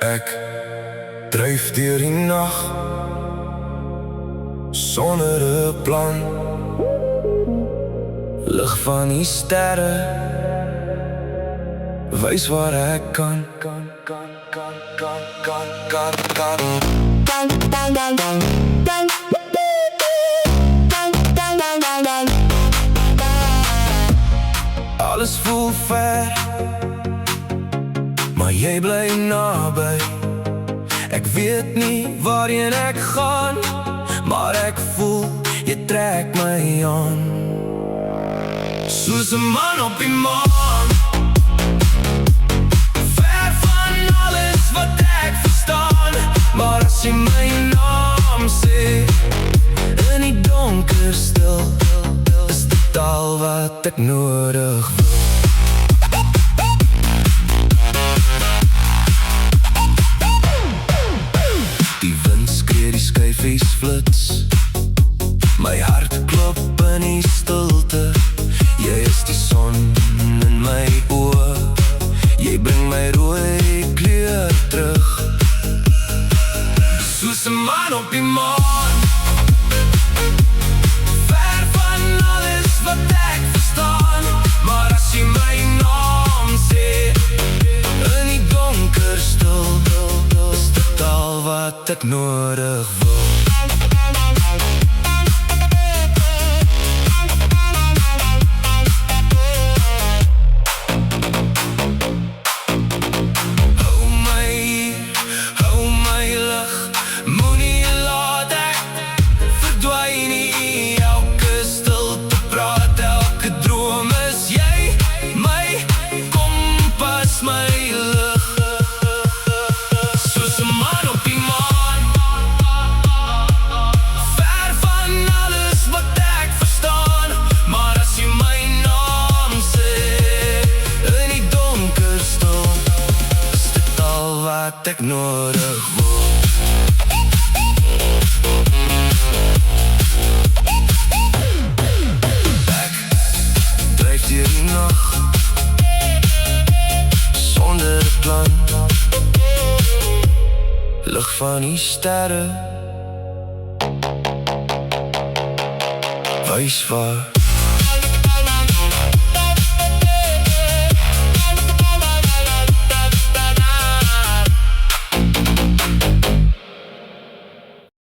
Ek dryf deur die nag sonder 'n plan. Lig van die sterre wys waar ek kan. Alles voel ver, maar jy bly naby. Ek weet nie waarheen ek gaan, maar ek voel jy trek my aan. Soos 'n man op die maan, ver van alles wat ek verstaan. Maar as jy my naam sê, in die donker stil, is dit al wat ek nodig wil. Die wind skree, die skyfies flits, my hart klop in die stilte. Jy is die son in my oë, jy bring my rooi kleur terug. Soos 'n man op die maan, ver van alles wat ek verstaan. Maar as jy my naam sê, in die donker stil, is dit al wat ek nodig wil. Wat ek nodig word. Ek dryf deur die nag sonder 'n plan. Lig van die sterre wys waar